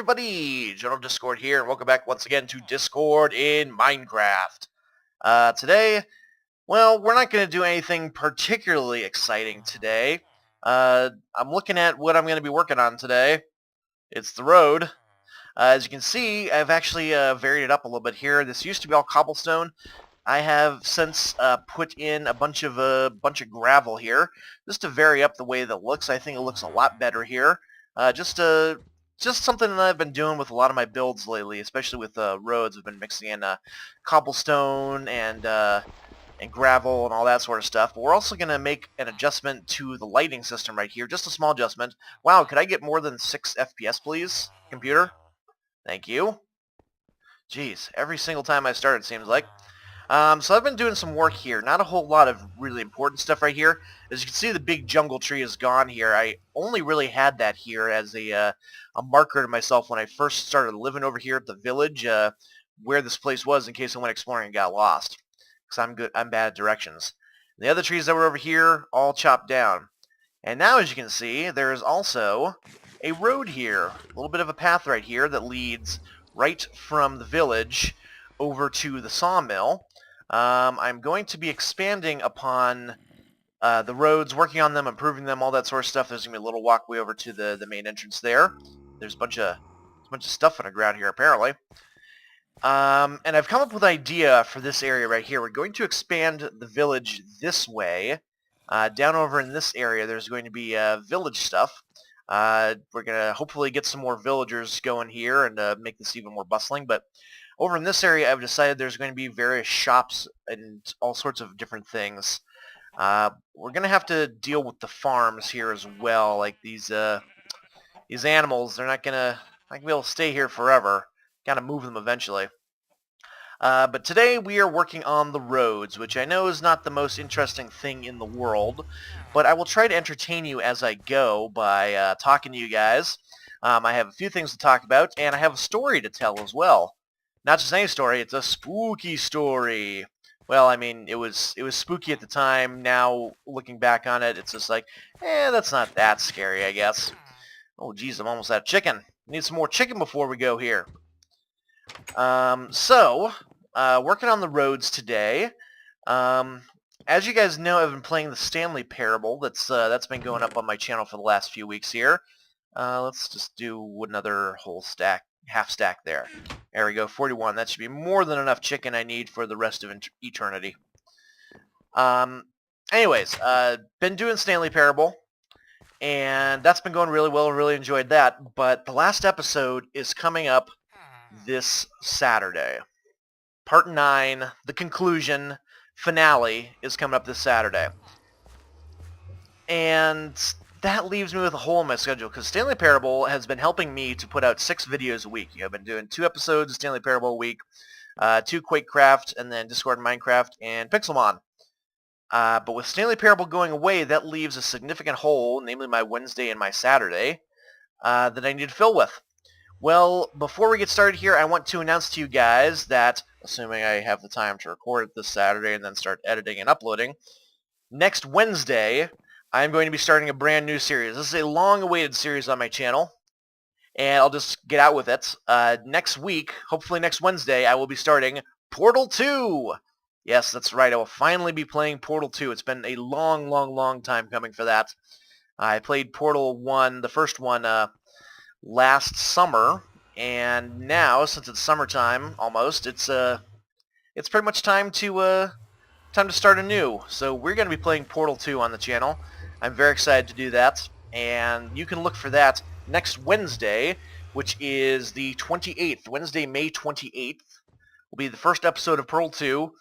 everybody, General Discord here, and welcome back once again to Discord in Minecraft. Today, well, we're not going to do anything particularly exciting today. I'm looking at what I'm going to be working on today. It's the road. As you can see, I've actually varied it up a little bit here. This used to be all cobblestone. I have since put in a bunch of gravel here, just to vary up the way that it looks. I think it looks a lot better here. Just something that I've been doing with a lot of my builds lately, especially with roads. I've been mixing in cobblestone and gravel and all that sort of stuff. But we're also going to make an adjustment to the lighting system right here, just a small adjustment. Wow, could I get more than 6 FPS, please, computer? Thank you. Jeez, every single time I start, it seems like. So I've been doing some work here. Not a whole lot of really important stuff right here. As you can see, the big jungle tree is gone here. I only really had that here as a marker to myself when I first started living over here at the village, where this place was in case I went exploring and got lost. Because I'm bad at directions. The other trees that were over here, all chopped down. And now, as you can see, there is also a road here. A little bit of a path right here that leads right from the village over to the sawmill. I'm going to be expanding upon the roads, working on them, improving them, all that sort of stuff. There's going to be a little walkway over to the main entrance there. There's a bunch of stuff on the ground here, apparently. And I've come up with an idea for this area right here. We're going to expand the village this way. Down over in this area, there's going to be village stuff. We're going to hopefully get some more villagers going here and make this even more bustling, but over in this area, I've decided there's going to be various shops and all sorts of different things. We're going to have to deal with the farms here as well. Like these animals, they're not going to be able to stay here forever. Got to move them eventually. But today we are working on the roads, which I know is not the most interesting thing in the world, but I will try to entertain you as I go by talking to you guys. I have a few things to talk about, and I have a story to tell as well. Not just any story, it's a spooky story. Well, I mean, it was spooky at the time. Now, looking back on it, it's just like, that's not that scary, I guess. Oh, geez, I'm almost out of chicken. Need some more chicken before we go here. Working on the roads today. As you guys know, I've been playing the Stanley Parable. That's been going up on my channel for the last few weeks here. Let's just do another whole stack. Half stack there. There we go, 41. That should be more than enough chicken I need for the rest of eternity. Anyways, been doing Stanley Parable, and that's been going really well. Really enjoyed that. But the last episode is coming up this Saturday. Part 9, the conclusion, finale, is coming up this Saturday. And that leaves me with a hole in my schedule, because Stanley Parable has been helping me to put out 6 videos a week. I've been doing 2 episodes of Stanley Parable a week, 2 Quakecraft, and then Discord Minecraft, and Pixelmon. But with Stanley Parable going away, that leaves a significant hole, namely my Wednesday and my Saturday, that I need to fill with. Well, before we get started here, I want to announce to you guys that, assuming I have the time to record it this Saturday and then start editing and uploading, next Wednesday, I'm going to be starting a brand new series. This is a long-awaited series on my channel, and I'll just get out with it. Next week, hopefully next Wednesday, I will be starting Portal 2! Yes, that's right, I will finally be playing Portal 2. It's been a long, long, long time coming for that. I played Portal 1, the first one, last summer, and now, since it's summertime, almost, it's pretty much time to start anew. So we're going to be playing Portal 2 on the channel. I'm very excited to do that, and you can look for that next Wednesday, which is the 28th. Wednesday, May 28th will be the first episode of Portal 2,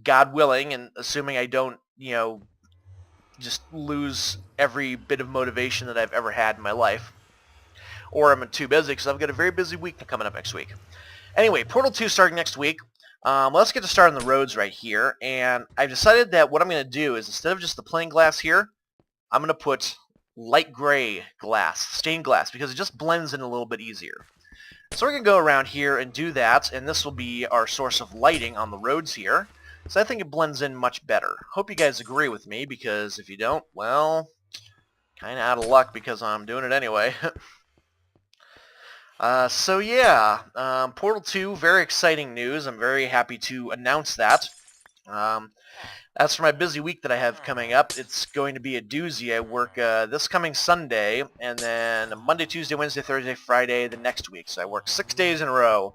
God willing, and assuming I don't, just lose every bit of motivation that I've ever had in my life. Or I'm too busy, because I've got a very busy week coming up next week. Anyway, Portal 2 starting next week. Let's get to start on the roads right here, and I've decided that what I'm going to do is, instead of just the plain glass here, I'm going to put light gray glass, stained glass, because it just blends in a little bit easier. So we're going to go around here and do that, and this will be our source of lighting on the roads here. So I think it blends in much better. Hope you guys agree with me, because if you don't, well, kind of out of luck, because I'm doing it anyway. So yeah, Portal 2, very exciting news. I'm very happy to announce that. Um, as for my busy week that I have coming up, it's going to be a doozy. I work this coming Sunday, and then Monday, Tuesday, Wednesday, Thursday, Friday the next week. So I work 6 days in a row.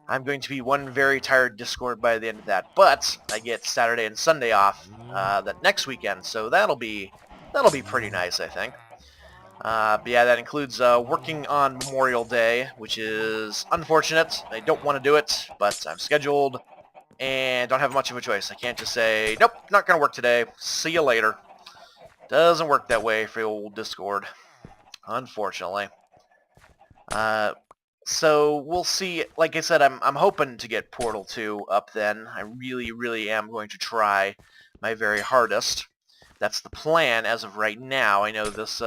I'm going to be one very tired Discord by the end of that, but I get Saturday and Sunday off that next weekend, so that'll be pretty nice, I think. But yeah, that includes working on Memorial Day, which is unfortunate. I don't want to do it, but I'm scheduled and don't have much of a choice. I can't just say, nope, not going to work today. See you later. Doesn't work that way for the old Discord, unfortunately. So we'll see. Like I said, I'm hoping to get Portal 2 up then. I really, really am going to try my very hardest. That's the plan as of right now. I know this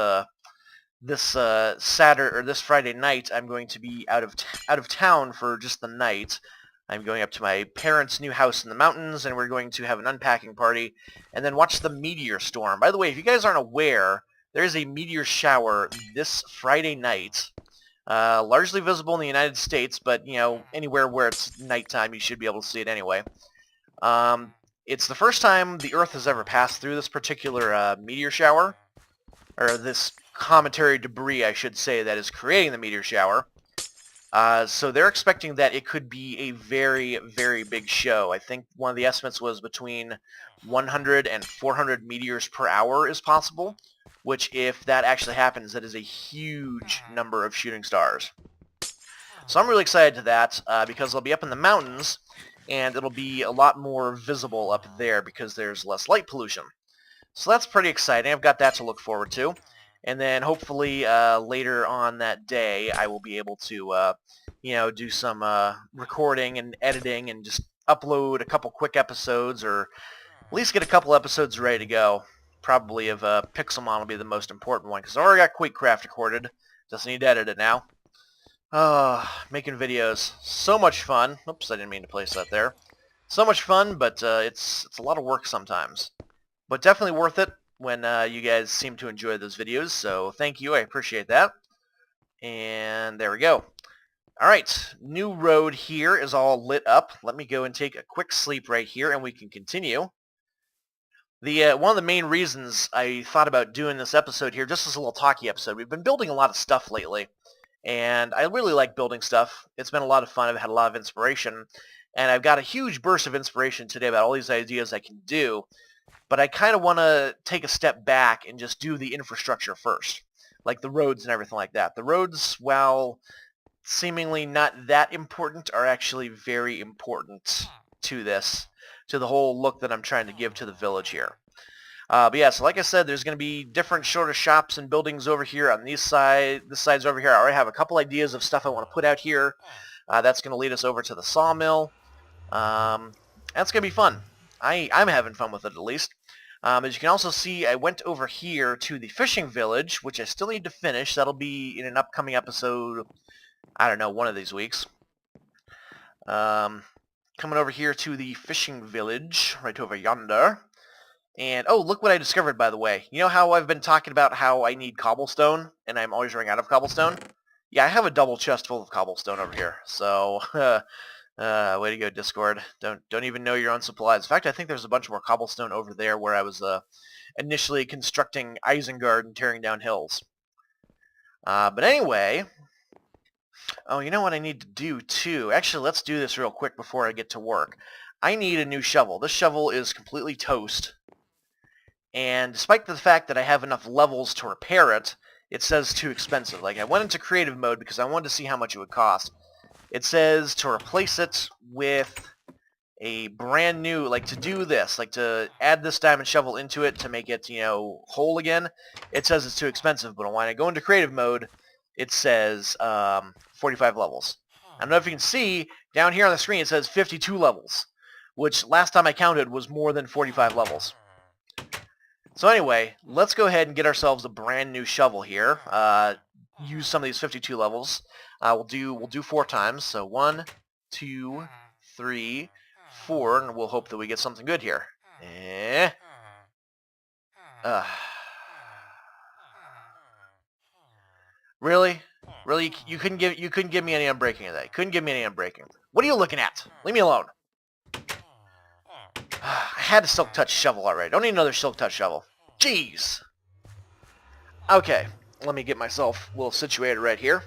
Saturday or this Friday night I'm going to be out of town for just the night. I'm going up to my parents' new house in the mountains, and we're going to have an unpacking party, and then watch the meteor storm. By the way, if you guys aren't aware, there is a meteor shower this Friday night. Largely visible in the United States, but you know, anywhere where it's nighttime, you should be able to see it anyway. It's the first time the Earth has ever passed through this particular meteor shower, or this cometary debris, I should say, that is creating the meteor shower. So they're expecting that it could be a very, very big show. I think one of the estimates was between 100 and 400 meteors per hour is possible, which if that actually happens, that is a huge number of shooting stars. So I'm really excited to that because they'll be up in the mountains, and it'll be a lot more visible up there because there's less light pollution. So that's pretty exciting. I've got that to look forward to. And then hopefully later on that day, I will be able to, do some recording and editing and just upload a couple quick episodes, or at least get a couple episodes ready to go. Probably of Pixelmon will be the most important one, because I already got Quakecraft recorded. Just need to edit it now. Making videos. So much fun. Oops, I didn't mean to place that there. So much fun, but it's a lot of work sometimes. But definitely worth it when you guys seem to enjoy those videos, so thank you, I appreciate that. And there we go. Alright, new road here is all lit up. Let me go and take a quick sleep right here, and we can continue. One of the main reasons I thought about doing this episode here, just as a little talkie episode, we've been building a lot of stuff lately, and I really like building stuff. It's been a lot of fun. I've had a lot of inspiration, and I've got a huge burst of inspiration today about all these ideas I can do. But I kind of want to take a step back and just do the infrastructure first, like the roads and everything like that. The roads, while seemingly not that important, are actually very important to the whole look that I'm trying to give to the village here. But yeah, so like I said, there's going to be different sort of shops and buildings over here on this side's over here. I already have a couple ideas of stuff I want to put out here. That's going to lead us over to the sawmill. That's going to be fun. I'm having fun with it, at least. As you can also see, I went over here to the fishing village, which I still need to finish. That'll be in an upcoming episode, I don't know, one of these weeks. Coming over here to the fishing village, right over yonder. And, oh, look what I discovered, by the way. You know how I've been talking about how I need cobblestone, and I'm always running out of cobblestone? Yeah, I have a double chest full of cobblestone over here. So, way to go, Discord. Don't even know your own supplies. In fact, I think there's a bunch more cobblestone over there where I was initially constructing Isengard and tearing down hills. But anyway, oh, you know what I need to do too? Actually, let's do this real quick before I get to work. I need a new shovel. This shovel is completely toast. And despite the fact that I have enough levels to repair it, it says too expensive. Like, I went into creative mode because I wanted to see how much it would cost. It says to replace it with a brand new, like to do this, like to add this diamond shovel into it to make it, whole again, it says it's too expensive. But when I go into creative mode, it says 45 levels. I don't know if you can see, down here on the screen it says 52 levels, which last time I counted was more than 45 levels. So anyway, let's go ahead and get ourselves a brand new shovel here. Use some of these 52 levels. We'll do 4 times. So 1, 2, 3, 4, and we'll hope that we get something good here. Really? Really, you couldn't give me any unbreaking of that. You couldn't give me any unbreaking. What are you looking at? Leave me alone. I had a Silk Touch shovel already. Don't need another Silk Touch shovel. Jeez. Okay, let me get myself a little situated right here.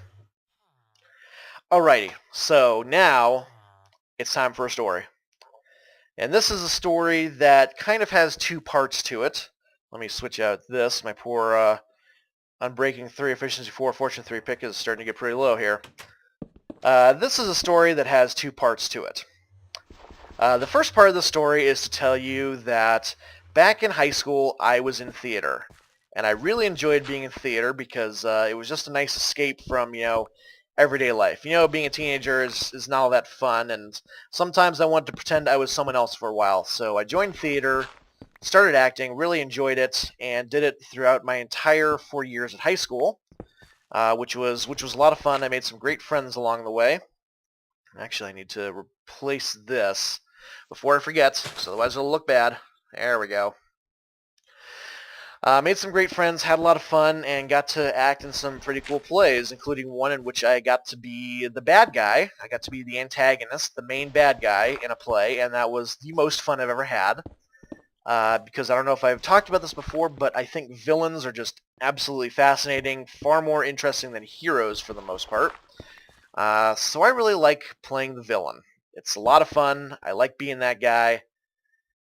Alrighty, so now it's time for a story. And this is a story that kind of has two parts to it. Let me switch out this. My poor Unbreaking 3, Efficiency 4, Fortune 3 pick is starting to get pretty low here. This is a story that has two parts to it. The first part of the story is to tell you that back in high school, I was in theater. And I really enjoyed being in theater because it was just a nice escape from, everyday life. Being a teenager is not all that fun, and sometimes I wanted to pretend I was someone else for a while. So I joined theater, started acting, really enjoyed it, and did it throughout my entire 4 years at high school, which was a lot of fun. I made some great friends along the way. Actually, I need to replace this before I forget, so otherwise it'll look bad. There we go. Made some great friends, had a lot of fun, and got to act in some pretty cool plays, including one in which I got to be the bad guy. I got to be the antagonist, the main bad guy in a play, and that was the most fun I've ever had. Because I don't know if I've talked about this before, but I think villains are just absolutely fascinating, far more interesting than heroes for the most part. So I really like playing the villain. It's a lot of fun. I like being that guy,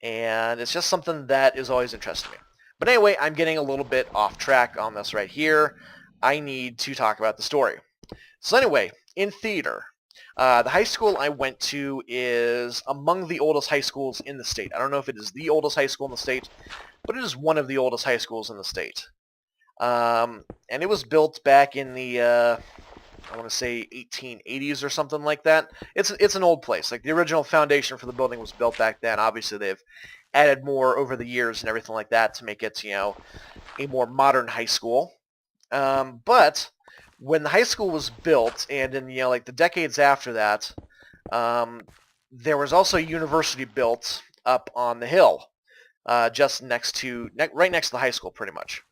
and it's just something that is always interesting me. But anyway, I'm getting a little bit off track on this right here. I need to talk about the story. So anyway, in theater, the high school I went to is among the oldest high schools in the state. I don't know if it is the oldest high school in the state, but it is one of the oldest high schools in the state. And it was built back in the, I want to say 1880s or something like that. It's an old place. Like the original foundation for the building was built back then. Obviously they've added more over the years and everything like that to make it, a more modern high school. But when the high school was built, and in like the decades after that, there was also a university built up on the hill, just right next to the high school, pretty much.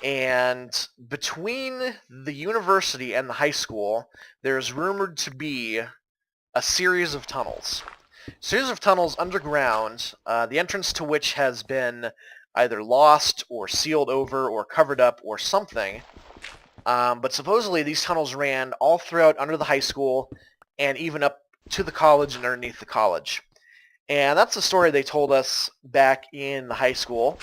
And between the university and the high school, there's rumored to be a series of tunnels. Series of tunnels underground, the entrance to which has been either lost or sealed over or covered up or something. But supposedly these tunnels ran all throughout under the high school and even up to the college and underneath the college. And that's the story they told us back in the high school.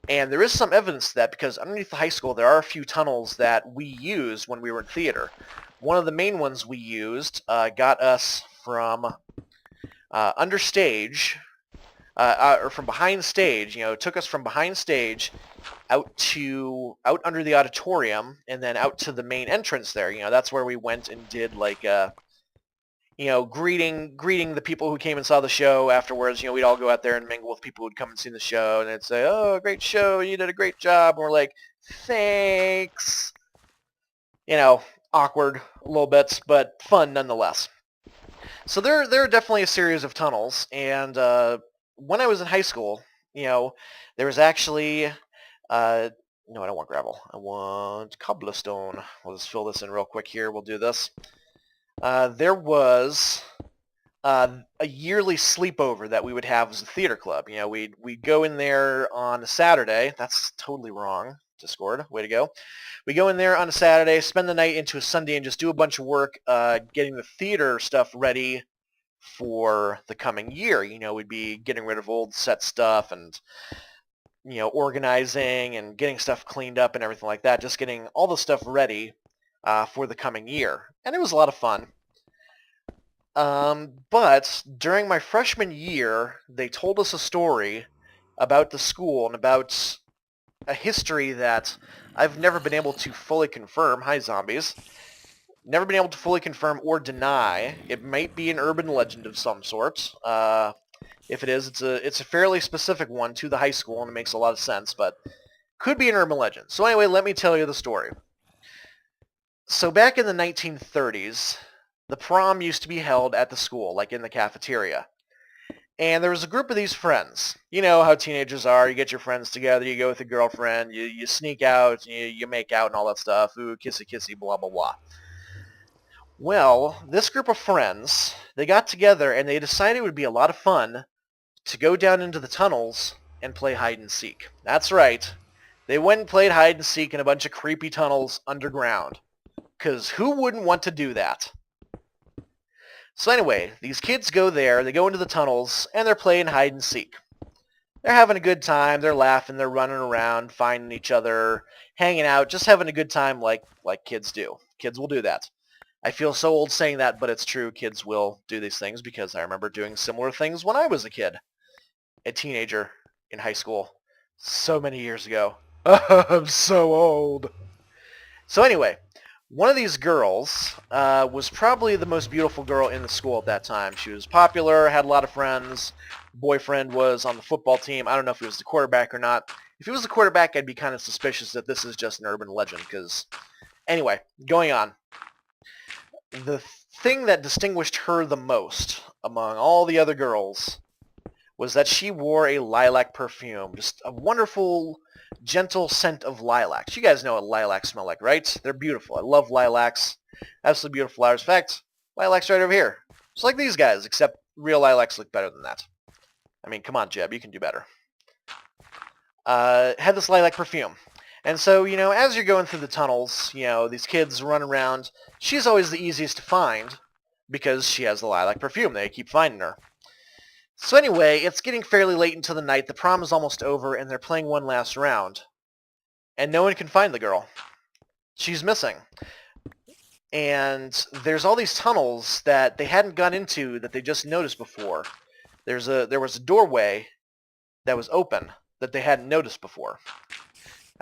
And there is some evidence to that because underneath the high school there are a few tunnels that we used when we were in theater. One of the main ones we used got us from understage, or from behind stage, took us from behind stage out under the auditorium and then out to the main entrance there. That's where we went and did like, greeting the people who came and saw the show afterwards. We'd all go out there and mingle with people who'd come and see the show, and they'd say, "Oh, great show, you did a great job." And we're like, "Thanks." Awkward a little bit, but fun nonetheless. So there are definitely a series of tunnels, and when I was in high school, there was actually, no, I don't want gravel. I want cobblestone. We'll just fill this in real quick here. We'll do this. There was a yearly sleepover that we would have as a theater club. We'd go in there on a Saturday. That's totally wrong. Discord, way to go. We go in there on a Saturday, spend the night into a Sunday, and just do a bunch of work getting the theater stuff ready for the coming year. We'd be getting rid of old set stuff and, organizing and getting stuff cleaned up and everything like that, just getting all the stuff ready for the coming year. And it was a lot of fun. But during my freshman year, they told us a story about the school and about a history that I've never been able to fully confirm. Hi, zombies. Never been able to fully confirm or deny. It might be an urban legend of some sort. If it is, it's a fairly specific one to the high school, and it makes a lot of sense, but could be an urban legend. So anyway, let me tell you the story. So back in the 1930s, the prom used to be held at the school, like in the cafeteria. And there was a group of these friends. You know how teenagers are. You get your friends together. You go with a girlfriend. You sneak out. You make out and all that stuff. Ooh, kissy kissy, blah, blah, blah. Well, this group of friends, they got together and they decided it would be a lot of fun to go down into the tunnels and play hide and seek. That's right. They went and played hide and seek in a bunch of creepy tunnels underground. Because who wouldn't want to do that? So anyway, these kids go there, they go into the tunnels, and they're playing hide and seek. They're having a good time, they're laughing, they're running around, finding each other, hanging out, just having a good time like kids do. Kids will do that. I feel so old saying that, but it's true. Kids will do these things because I remember doing similar things when I was a kid. A teenager in high school. So many years ago. I'm so old. So anyway, one of these girls was probably the most beautiful girl in the school at that time. She was popular, had a lot of friends. Boyfriend was on the football team. I don't know if he was the quarterback or not. If he was the quarterback, I'd be kind of suspicious that this is just an urban legend. Because anyway, going on. The thing that distinguished her the most among all the other girls was that she wore a lilac perfume. Just a wonderful, gentle scent of lilacs. You guys know what lilacs smell like, right? They're beautiful. I love lilacs. Absolutely beautiful flowers. In fact, lilacs right over here. Just like these guys, except real lilacs look better than that. I mean, come on, Jeb, you can do better. Had this lilac perfume. And so, as you're going through the tunnels, these kids run around. She's always the easiest to find because she has the lilac perfume. They keep finding her. So anyway, it's getting fairly late into the night. The prom is almost over, and they're playing one last round. And no one can find the girl. She's missing. And there's all these tunnels that they hadn't gone into that they just noticed before. There was a doorway that was open that they hadn't noticed before.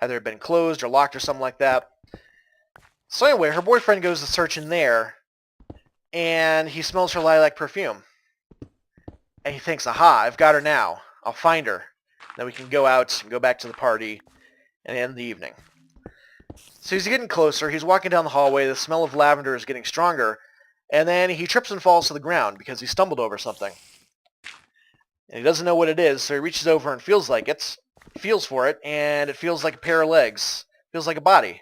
Either it had been closed or locked or something like that. So anyway, her boyfriend goes to search in there, and he smells her lilac perfume. And he thinks, aha, I've got her now. I'll find her. Then we can go out and go back to the party and end the evening. So he's getting closer. He's walking down the hallway. The smell of lavender is getting stronger. And then he trips and falls to the ground because he stumbled over something. And he doesn't know what it is, so he reaches over and feels for it, and it feels like a pair of legs. Feels like a body.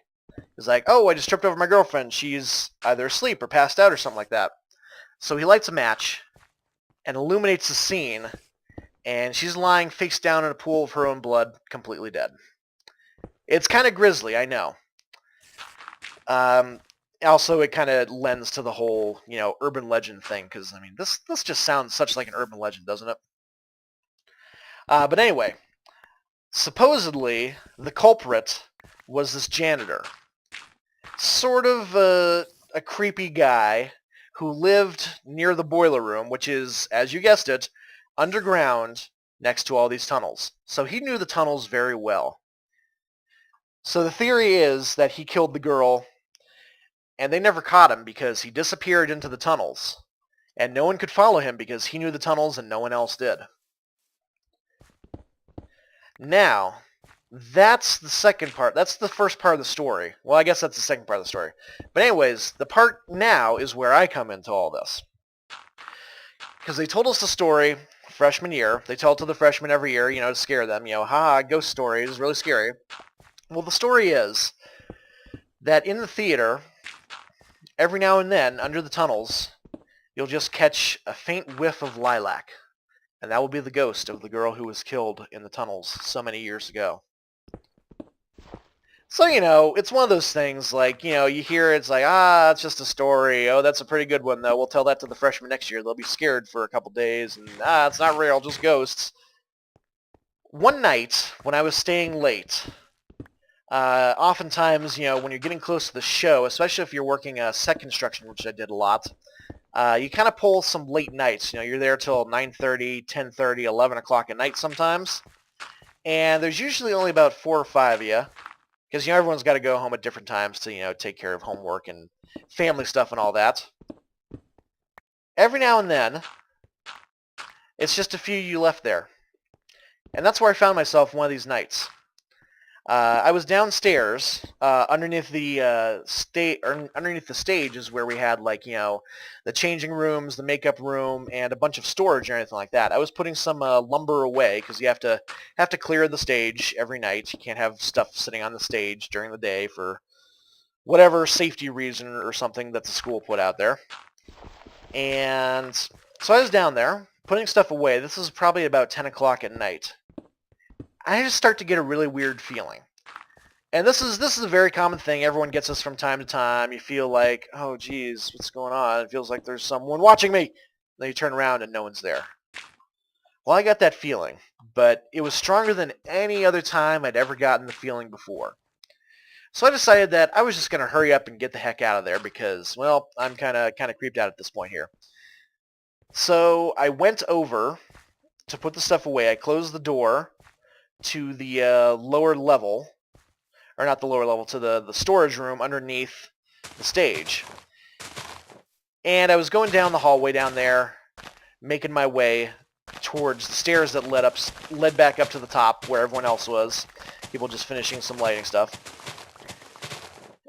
He's like, oh, I just tripped over my girlfriend. She's either asleep or passed out or something like that. So he lights a match and illuminates the scene, and she's lying face down in a pool of her own blood, completely dead. It's kind of grisly, I know. Also, it kind of lends to the whole, urban legend thing, because, I mean, this just sounds such like an urban legend, doesn't it? But anyway, supposedly, the culprit was this janitor. Sort of a creepy guy who lived near the boiler room, which is, as you guessed it, underground next to all these tunnels. So he knew the tunnels very well. So the theory is that he killed the girl, and they never caught him because he disappeared into the tunnels. And no one could follow him because he knew the tunnels and no one else did. Now, that's the second part. That's the first part of the story. Well, I guess that's the second part of the story. But anyways, the part now is where I come into all this. Because they told us the story freshman year. They tell it to the freshmen every year, to scare them. Haha, ghost stories, really scary. Well, the story is that in the theater, every now and then, under the tunnels, you'll just catch a faint whiff of lilac. And that will be the ghost of the girl who was killed in the tunnels so many years ago. So, it's one of those things, like, you hear it's like, it's just a story. Oh, that's a pretty good one, though. We'll tell that to the freshmen next year. They'll be scared for a couple days, and, it's not real, just ghosts. One night, when I was staying late, oftentimes, when you're getting close to the show, especially if you're working set construction, which I did a lot, you kind of pull some late nights. You're there till 9:30, 10:30, 11 o'clock at night sometimes. And there's usually only about 4 or 5 of you. Because, everyone's got to go home at different times to, take care of homework and family stuff and all that. Every now and then, it's just a few of you left there. And that's where I found myself one of these nights. I was downstairs, underneath the underneath the stage is where we had, like, the changing rooms, the makeup room, and a bunch of storage or anything like that. I was putting some lumber away because you have to clear the stage every night. You can't have stuff sitting on the stage during the day for whatever safety reason or something that the school put out there. And so I was down there putting stuff away. This is probably about 10 o'clock at night. I just start to get a really weird feeling. And this is a very common thing. Everyone gets this from time to time. You feel like, oh, geez, what's going on? It feels like there's someone watching me. Then you turn around and no one's there. Well, I got that feeling, but it was stronger than any other time I'd ever gotten the feeling before. So I decided that I was just going to hurry up and get the heck out of there because, well, I'm kind of creeped out at this point here. So I went over to put the stuff away. I closed the door to the lower level, or not the lower level, to the storage room underneath the stage. And I was going down the hallway down there, making my way towards the stairs that led back up to the top where everyone else was. People just finishing some lighting stuff.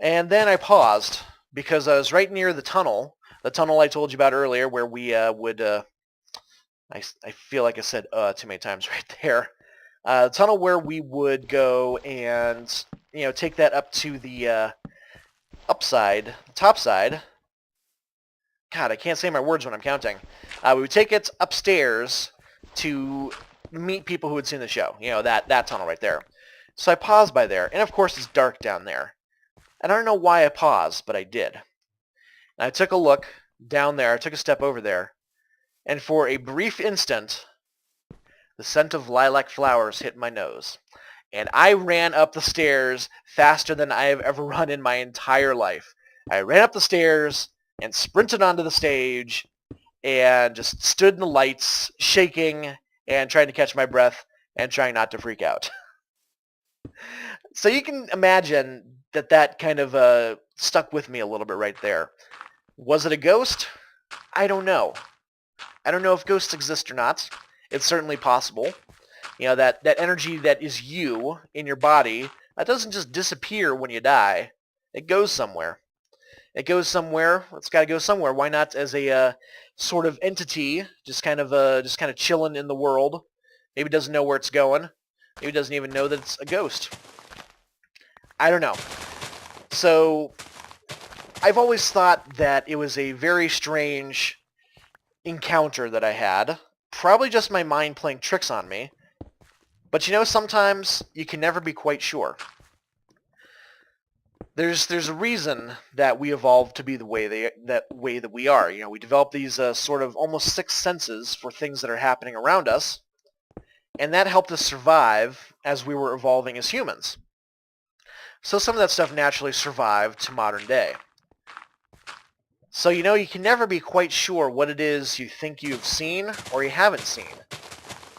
And then I paused because I was right near the tunnel I told you about earlier where we would, I feel like I said too many times right there. The tunnel where we would go and, take that up to the top side. God, I can't say my words when I'm counting. We would take it upstairs to meet people who had seen the show. That tunnel right there. So I paused by there, and of course it's dark down there. And I don't know why I paused, but I did. And I took a look down there. I took a step over there, and for a brief instant, the scent of lilac flowers hit my nose. And I ran up the stairs faster than I have ever run in my entire life. I ran up the stairs and sprinted onto the stage and just stood in the lights, shaking and trying to catch my breath and trying not to freak out. So you can imagine that kind of stuck with me a little bit right there. Was it a ghost? I don't know. I don't know if ghosts exist or not. It's certainly possible. That energy that is you in your body, that doesn't just disappear when you die. It goes somewhere. It goes somewhere. It's got to go somewhere. Why not as a sort of entity, just kind of chilling in the world? Maybe doesn't know where it's going. Maybe doesn't even know that it's a ghost. I don't know. So I've always thought that it was a very strange encounter that I had. Probably just my mind playing tricks on me. But sometimes you can never be quite sure. There's a reason that we evolved to be the way that we are. We develop these sort of almost sixth senses for things that are happening around us, and that helped us survive as we were evolving as humans. So some of that stuff naturally survived to modern day. So you can never be quite sure what it is you think you've seen or you haven't seen.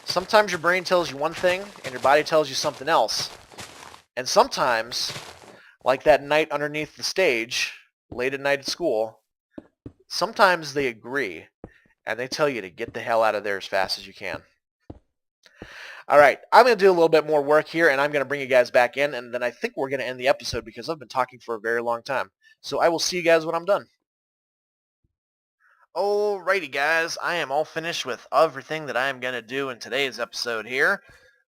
Sometimes your brain tells you one thing and your body tells you something else. And sometimes, like that night underneath the stage, late at night at school, sometimes they agree and they tell you to get the hell out of there as fast as you can. Alright, I'm going to do a little bit more work here and I'm going to bring you guys back in, and then I think we're going to end the episode because I've been talking for a very long time. So I will see you guys when I'm done. Alrighty guys, I am all finished with everything that I am going to do in today's episode here.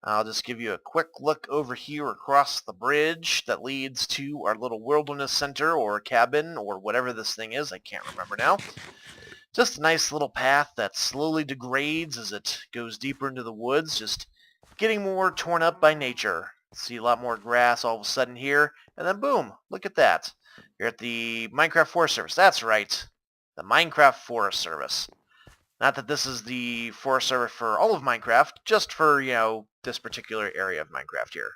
I'll just give you a quick look over here across the bridge that leads to our little wilderness center or cabin or whatever this thing is. I can't remember now. Just a nice little path that slowly degrades as it goes deeper into the woods, just getting more torn up by nature. See a lot more grass all of a sudden here, and then boom, look at that. You're at the Minecraft Forest Service. That's right. The Minecraft Forest Service. Not that this is the Forest Service for all of Minecraft, just for, this particular area of Minecraft here.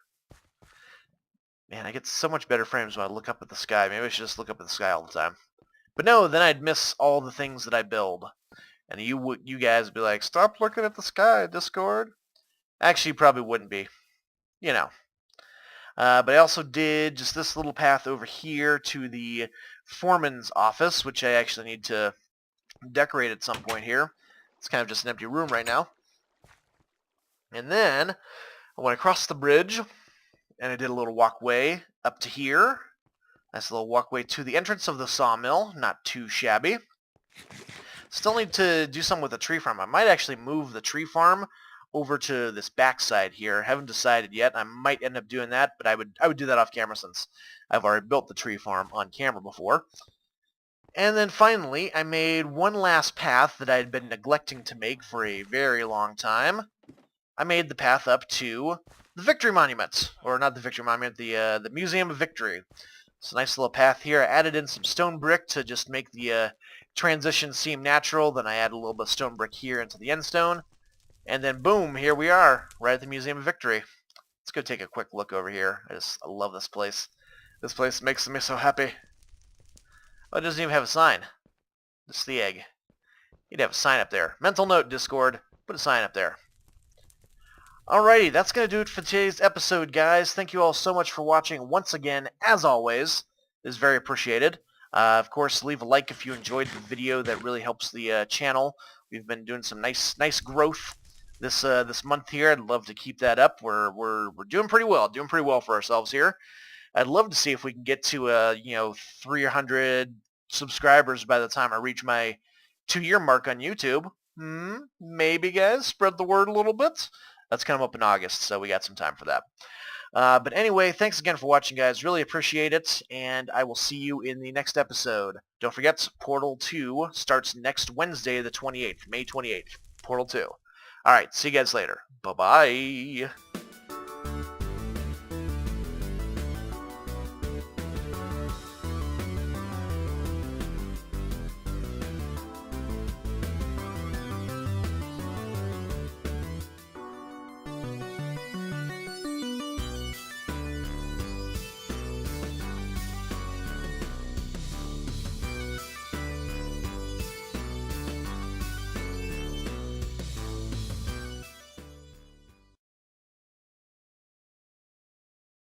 Man, I get so much better frames when I look up at the sky. Maybe I should just look up at the sky all the time. But no, then I'd miss all the things that I build. And you guys would be like, stop looking at the sky, Discord. Actually, you probably wouldn't be. But I also did just this little path over here to the foreman's office, which I actually need to decorate at some point here. It's kind of just an empty room right now. And then I went across the bridge, And I did a little walkway up to here. Nice little walkway to the entrance of the sawmill. Not too shabby. Still need to do something with the tree farm. I might actually move the tree farm over to this backside here. Haven't decided yet. I might end up doing that, but I would do that off camera since I've already built the tree farm on camera before. And then finally, I made one last path that I had been neglecting to make for a very long time. I made the path up to the Victory Monument, or not the Victory Monument, the Museum of Victory. It's a nice little path here. I added in some stone brick to just make the transition seem natural. Then I added a little bit of stone brick here into the end stone. And then boom, here we are, right at the Museum of Victory. Let's go take a quick look over here. I love this place. This place makes me so happy. Oh, it doesn't even have a sign. Just the egg. You'd have a sign up there. Mental note, Discord. Put a sign up there. Alrighty, that's going to do it for today's episode, guys. Thank you all so much for watching once again. As always, it is very appreciated. Of course, leave a like if you enjoyed the video. That really helps the channel. We've been doing some nice growth this month here. I'd love to keep that up. We're doing pretty well for ourselves here. I'd love to see if we can get to 300 subscribers by the time I reach my 2-year mark on YouTube. Maybe, guys, spread the word a little bit. That's coming up in August, so we got some time for that. But anyway, thanks again for watching, guys. Really appreciate it, and I will see you in the next episode. Don't forget, Portal 2 starts next Wednesday, the 28th, May 28th. Portal 2. All right, see you guys later. Bye-bye.